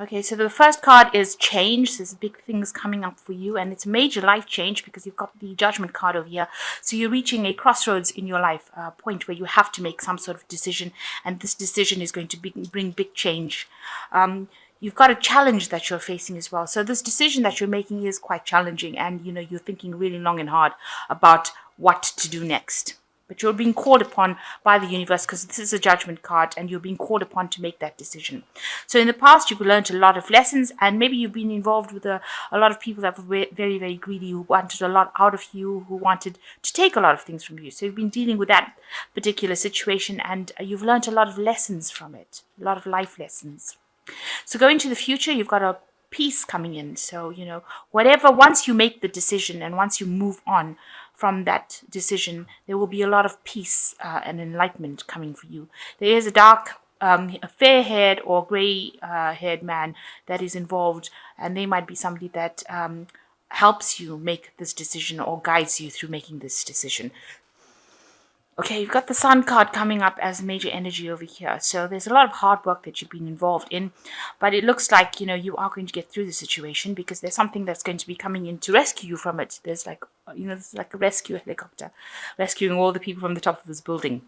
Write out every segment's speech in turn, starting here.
Okay, so the first card is change. There's big things coming up for you, and it's a major life change because you've got the judgment card over here. So you're reaching a crossroads in your life, a point where you have to make some sort of decision, and this decision is going to bring big change. You've got a challenge that you're facing as well. So this decision that you're making is quite challenging, and you're thinking really long and hard about what to do next. But you're being called upon by the universe because this is a judgment card and you're being called upon to make that decision. So in the past, you've learned a lot of lessons, and maybe you've been involved with a lot of people that were very, very greedy, who wanted a lot out of you, who wanted to take a lot of things from you. So you've been dealing with that particular situation, and you've learned a lot of lessons from it, a lot of life lessons. So going to the future, you've got a peace coming in. So, once you make the decision and once you move on from that decision, there will be a lot of peace and enlightenment coming for you. There is a dark, a fair-haired or grey-haired man that is involved, and they might be somebody that helps you make this decision or guides you through making this decision. Okay, you've got the Sun card coming up as major energy over here. So there's a lot of hard work that you've been involved in, but it looks like, you are going to get through the situation because there's something that's going to be coming in to rescue you from it. There's there's like a rescue helicopter rescuing all the people from the top of this building.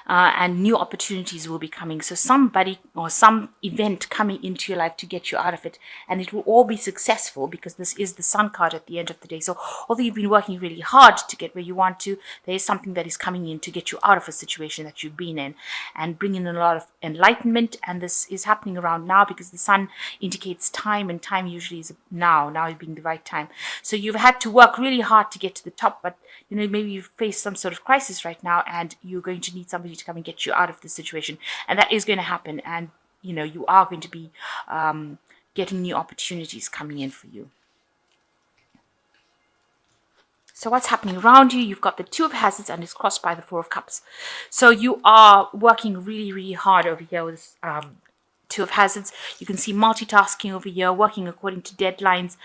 And new opportunities will be coming. So somebody or some event coming into your life to get you out of it, and it will all be successful because this is the Sun card at the end of the day. So although you've been working really hard to get where you want to, there is something that is coming in to get you out of a situation that you've been in and bring in a lot of enlightenment. And this is happening around now because the Sun indicates time, and time usually is now being the right time. So you've had to work really hard to get to the top, but maybe you've faced some sort of crisis right now, and you're going to need somebody to come and get you out of this situation, and that is going to happen. And you are going to be getting new opportunities coming in for you. So what's happening around you? You've got the Two of Hazards, and it's crossed by the Four of Cups. So you are working really, really hard over here with Two of Hazards. You can see multitasking over here, working according to deadlines.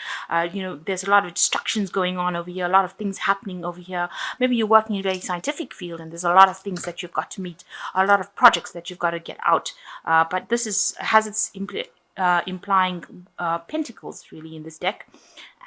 There's a lot of distractions going on over here, a lot of things happening over here. Maybe you're working in a very scientific field and there's a lot of things that you've got to meet, a lot of projects that you've got to get out. But this is Hazards implying pentacles really in this deck,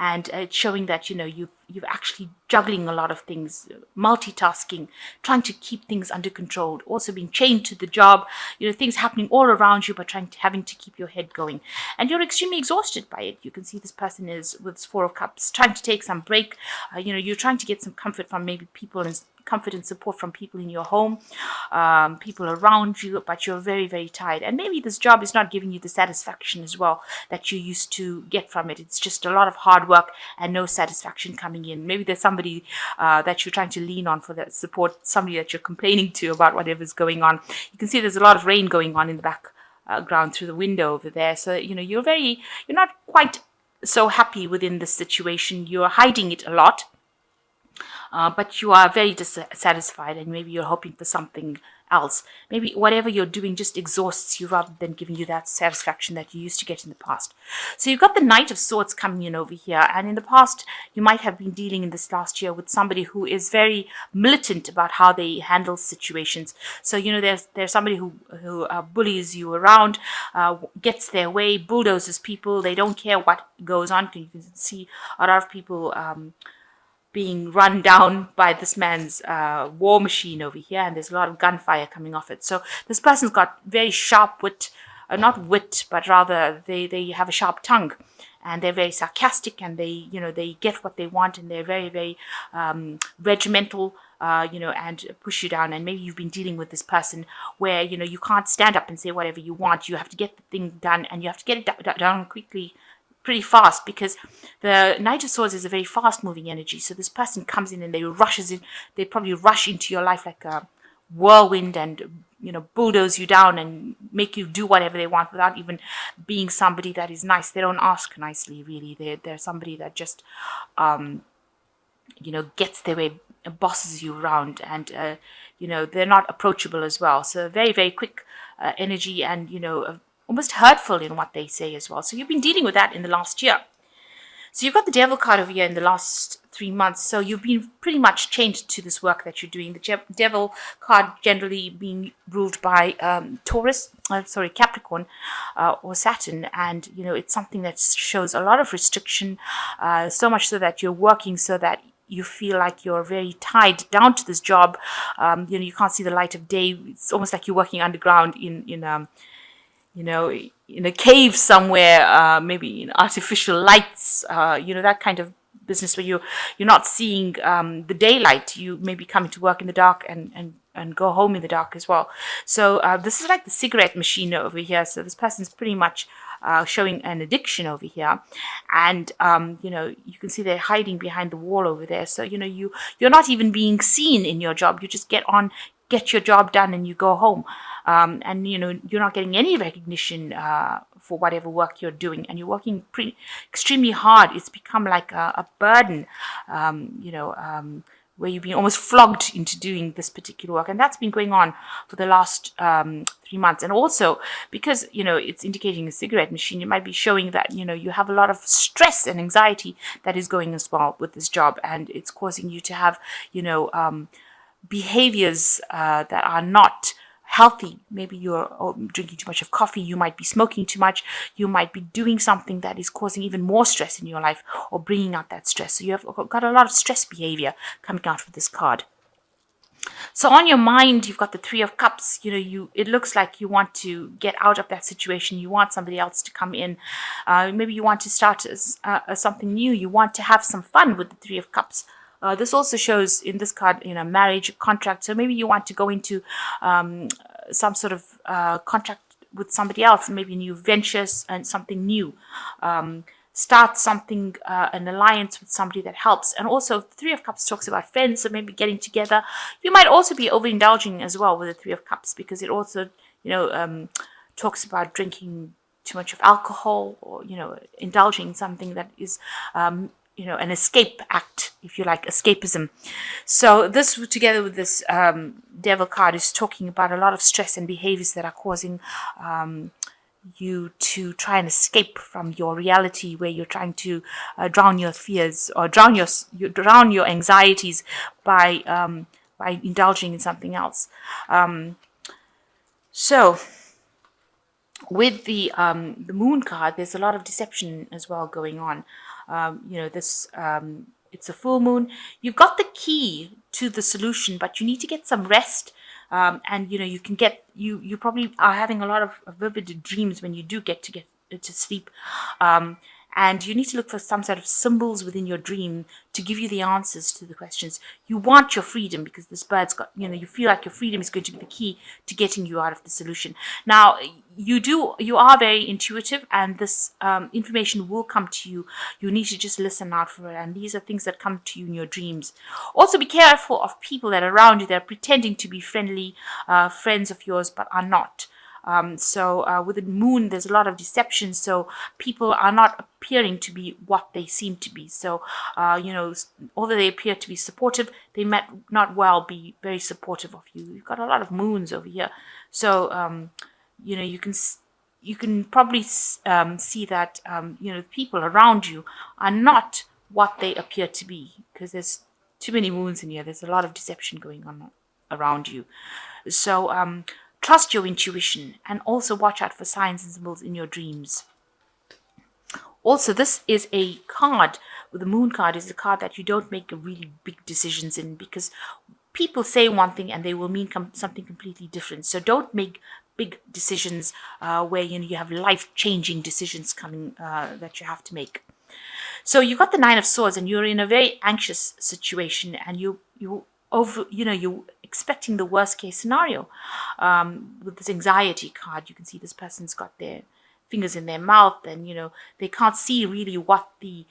and it's showing that you've actually juggling a lot of things, multitasking, trying to keep things under control, also being chained to the job, things happening all around you, but having to keep your head going, and you're extremely exhausted by it. You can see this person is with this Four of Cups trying to take some break. You're trying to get some comfort from maybe people and comfort and support from people in your home, people around you, but you're very, very tired. And maybe this job is not giving you the satisfaction as well that you used to get from it. It's just a lot of hard work and no satisfaction coming in. Maybe there's somebody that you're trying to lean on for that support, somebody that you're complaining to about whatever's going on. You can see there's a lot of rain going on in the background through the window over there. So, you're not quite so happy within this situation. You're hiding it a lot. But you are very dissatisfied, and maybe you're hoping for something else. Maybe whatever you're doing just exhausts you rather than giving you that satisfaction that you used to get in the past. So you've got the Knight of Swords coming in over here, and in the past you might have been dealing in this last year with somebody who is very militant about how they handle situations. So there's somebody who bullies you around, gets their way, bulldozes people. They don't care what goes on. You can see a lot of people being run down by this man's war machine over here, and there's a lot of gunfire coming off it. So this person's got very sharp wit, not wit, but rather they have a sharp tongue, and they're very sarcastic, and they get what they want, and they're very, very regimental, and push you down. And maybe you've been dealing with this person where, you can't stand up and say whatever you want. You have to get the thing done, and you have to get it done quickly, pretty fast, because the Knight of Swords is a very fast moving energy. So this person comes in and they probably rush into your life like a whirlwind and bulldoze you down and make you do whatever they want without even being somebody that is nice. They don't ask nicely, really. They're somebody that just gets their way, bosses you around, and they're not approachable as well. So very, very quick energy, and almost hurtful in what they say as well. So you've been dealing with that in the last year. So you've got the devil card over here in the last 3 months. So you've been pretty much chained to this work that you're doing. The devil card generally being ruled by Capricorn, or Saturn, and it's something that shows a lot of restriction, so much so that you're working so that you feel like you're very tied down to this job. You can't see the light of day. It's almost like you're working underground in a cave somewhere, maybe in artificial lights, that kind of business where you're not seeing the daylight. You may be coming to work in the dark and go home in the dark as well. So this is like the cigarette machine over here. So this person's pretty much showing an addiction over here, and you can see they're hiding behind the wall over there. So you're not even being seen in your job. You just get your job done, and you go home. And you're not getting any recognition for whatever work you're doing, and you're working extremely hard. It's become like a burden, where you've been almost flogged into doing this particular work, and that's been going on for the last 3 months. And also because it's indicating a cigarette machine, it might be showing that you have a lot of stress and anxiety that is going as well with this job, and it's causing you to have behaviors that are not healthy. Maybe you're drinking too much of coffee, you might be smoking too much, you might be doing something that is causing even more stress in your life or bringing out that stress. So you have got a lot of stress behavior coming out with this card. So on your mind, you've got the Three of Cups. It looks like you want to get out of that situation. You want somebody else to come in. Maybe you want to start something new. You want to have some fun with the Three of Cups. This also shows in this card, marriage, contract. So maybe you want to go into some sort of contract with somebody else, maybe new ventures and something new. Start something, an alliance with somebody that helps. And also, the Three of Cups talks about friends, so maybe getting together. You might also be overindulging as well with the Three of Cups, because it also, talks about drinking too much of alcohol, or indulging in something that is an escape act, if you like, escapism. So this, together with this devil card, is talking about a lot of stress and behaviors that are causing you to try and escape from your reality, where you're trying to drown your fears or drown your anxieties by indulging in something else. So with the moon card, there's a lot of deception as well going on. It's a full moon. You've got the key to the solution, but you need to get some rest. And you can get you probably are having a lot of vivid dreams when you do get to sleep. And you need to look for some sort of symbols within your dream to give you the answers to the questions. You want your freedom, because this bird's got, you feel like your freedom is going to be the key to getting you out of the solution. Now, you are very intuitive, and this information will come to you. You need to just listen out for it. And these are things that come to you in your dreams. Also, be careful of people that are around you that are pretending to be friendly friends of yours, but are not. So with the moon, there's a lot of deception. So people are not appearing to be what they seem to be. So, although they appear to be supportive, they might not well be very supportive of you. You've got a lot of moons over here. So, you can probably see that, people around you are not what they appear to be, because there's too many moons in here. There's a lot of deception going on around you. So, trust your intuition, and also watch out for signs and symbols in your dreams. Also, this is a card, with the moon card, is a card that you don't make really big decisions in, because people say one thing and they will mean something completely different. So don't make big decisions where you have life-changing decisions coming that you have to make. So you've got the Nine of Swords, and you're in a very anxious situation, and you're expecting the worst case scenario. With this anxiety card, you can see this person's got their fingers in their mouth, and they can't see really what they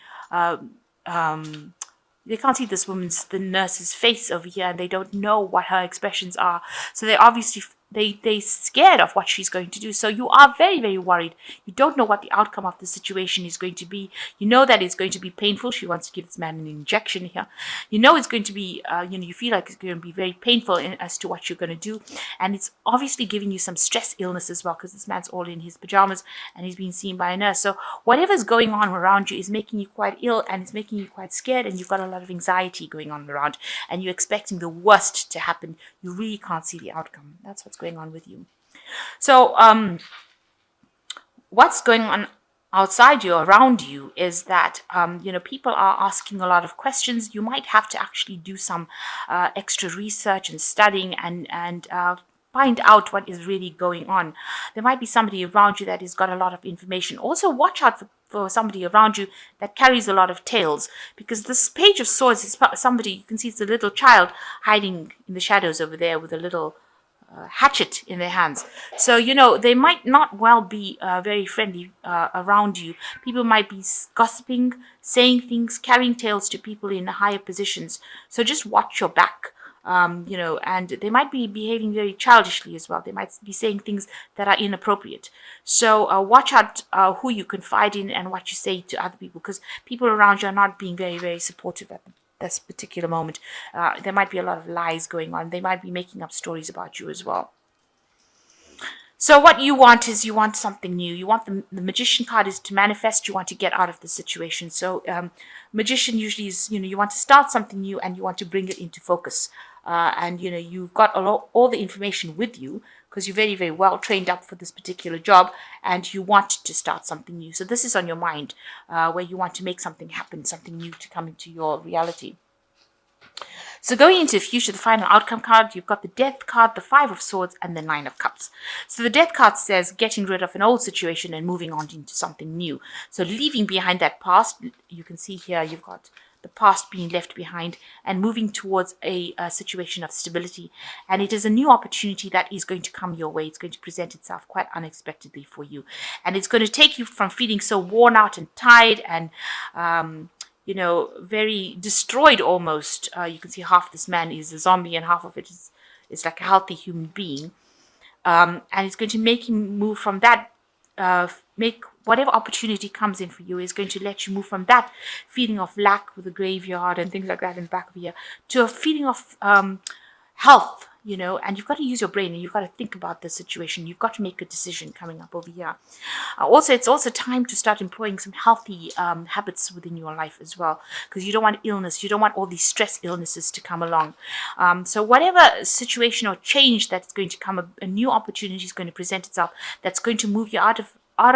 can't see the nurse's face over here, and they don't know what her expressions are. So they're obviously they're scared of what she's going to do. So you are very, very worried. You don't know what the outcome of the situation is going to be. You know that it's going to be painful. She wants to give this man an injection here. You know it's going to be, you feel like it's going to be very painful as to what you're going to do. And it's obviously giving you some stress illness as well, because this man's all in his pajamas and he's being seen by a nurse. So whatever's going on around you is making you quite ill, and it's making you quite scared, and you've got a lot of anxiety going on around, and you're expecting the worst to happen. You really can't see the outcome. That's what's going on with you. So what's going on outside you, around you, is that people are asking a lot of questions. You might have to actually do some extra research and studying and find out what is really going on. There might be somebody around you that has got a lot of information. Also, watch out for somebody around you that carries a lot of tails, because this Page of Swords is somebody, you can see it's a little child hiding in the shadows over there with a little hatchet in their hands. So, they might not well be very friendly around you. People might be gossiping, saying things, carrying tales to people in higher positions. So just watch your back. And they might be behaving very childishly as well. They might be saying things that are inappropriate. So watch out who you confide in and what you say to other people, because people around you are not being very, very supportive at this particular moment. There might be a lot of lies going on. They might be making up stories about you as well. So what you want is, you want something new. You want the Magician card is to manifest. You want to get out of the situation. So Magician usually is, you want to start something new and you want to bring it into focus. And you've got all the information with you, because you're very, very well trained up for this particular job, and you want to start something new. So this is on your mind, where you want to make something happen, something new to come into your reality. So going into the future, the final outcome card, you've got the Death card, the Five of Swords, and the Nine of Cups. So the Death card says getting rid of an old situation and moving on into something new. So leaving behind that past. You can see here you've got the past being left behind and moving towards a situation of stability. And it is a new opportunity that is going to come your way. It's going to present itself quite unexpectedly for you. And it's going to take you from feeling so worn out and tired and very destroyed almost. You can see half this man is a zombie and half of it is like a healthy human being. And it's going to make him move from that, make whatever opportunity comes in for you is going to let you move from that feeling of lack with the graveyard and things like that in the back of here to a feeling of health, and you've got to use your brain and you've got to think about the situation. You've got to make a decision coming up over here. Also, it's also time to start employing some healthy habits within your life as well, because you don't want illness. You don't want all these stress illnesses to come along. So whatever situation or change that's going to come, a new opportunity is going to present itself that's going to move you out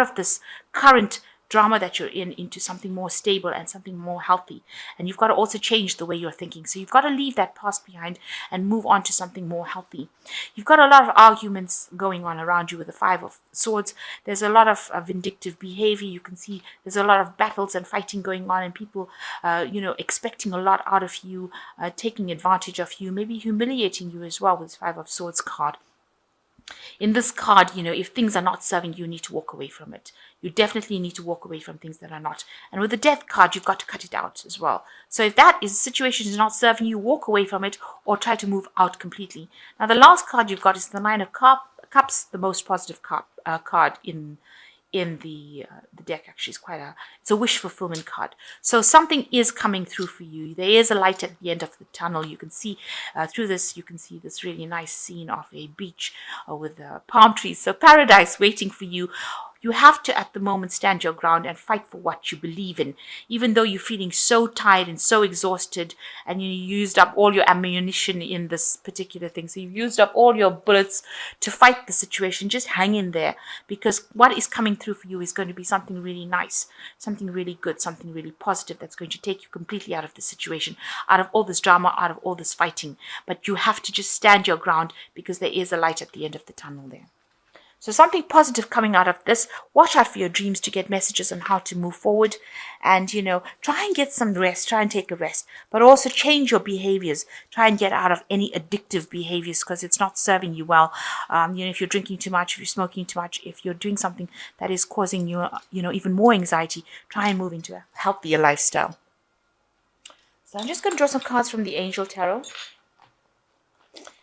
of this current drama that you're in into something more stable and something more healthy. And you've got to also change the way you're thinking. So you've got to leave that past behind and move on to something more healthy. You've got a lot of arguments going on around you with the Five of Swords. There's a lot of vindictive behavior. You can see there's a lot of battles and fighting going on, and people, expecting a lot out of you, taking advantage of you, maybe humiliating you as well with this Five of Swords card. In this card, if things are not serving you, you need to walk away from it. You definitely need to walk away from things that are not. And with the Death card, you've got to cut it out as well. So if that situation is not serving you, walk away from it or try to move out completely. Now, the last card you've got is the Nine of Cups, the most positive card in the deck. Actually, it's a wish fulfillment card. So something is coming through for you. There is a light at the end of the tunnel. You can see through this. You can see this really nice scene of a beach with palm trees. So paradise waiting for you. You have to, at the moment, stand your ground and fight for what you believe in, even though you're feeling so tired and so exhausted, and you used up all your ammunition in this particular thing. So you've used up all your bullets to fight the situation. Just hang in there, because what is coming through for you is going to be something really nice, something really good, something really positive that's going to take you completely out of the situation, out of all this drama, out of all this fighting. But you have to just stand your ground, because there is a light at the end of the tunnel there. So something positive coming out of this. Watch out for your dreams to get messages on how to move forward. And, try and get some rest. Try and take a rest. But also change your behaviors. Try and get out of any addictive behaviors, because it's not serving you well. If you're drinking too much, if you're smoking too much, if you're doing something that is causing you, even more anxiety, try and move into a healthier lifestyle. So I'm just going to draw some cards from the Angel Tarot.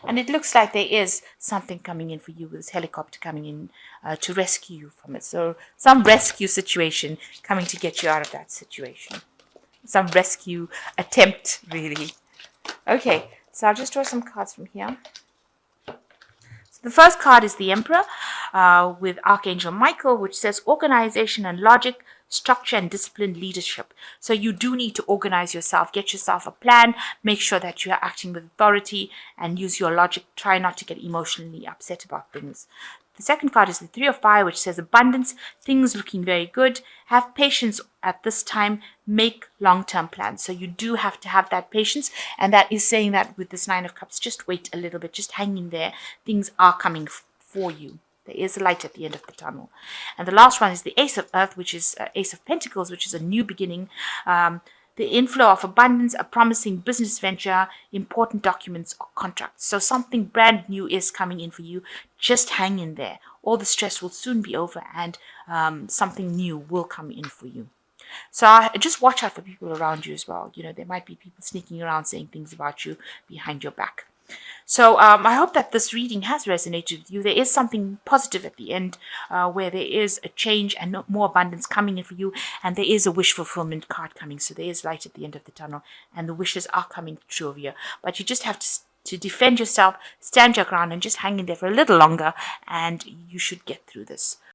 And it looks like there is something coming in for you with this helicopter coming in to rescue you from it. So some rescue situation coming to get you out of that situation. Some rescue attempt, really. Okay, so I'll just draw some cards from here. The first card is the Emperor with Archangel Michael, which says organization and logic, structure and disciplined leadership. So you do need to organize yourself, get yourself a plan, make sure that you are acting with authority and use your logic. Try not to get emotionally upset about things. The second card is the Three of Fire, which says abundance, things looking very good. Have patience at this time, make long-term plans. So you do have to have that patience, and that is saying that with this Nine of Cups, just wait a little bit, just hang in there. Things are coming for you. There is a light at the end of the tunnel. And the last one is the Ace of Earth, which is Ace of Pentacles, which is a new beginning. The inflow of abundance, a promising business venture, important documents or contracts. So something brand new is coming in for you. Just hang in there. All the stress will soon be over, and something new will come in for you. So just watch out for people around you as well. You know, there might be people sneaking around saying things about you behind your back. So I hope that this reading has resonated with you. There is something positive at the end where there is a change and more abundance coming in for you. And there is a wish fulfillment card coming. So there is light at the end of the tunnel. And the wishes are coming true of you. But you just have to defend yourself, stand your ground, and just hang in there for a little longer. And you should get through this.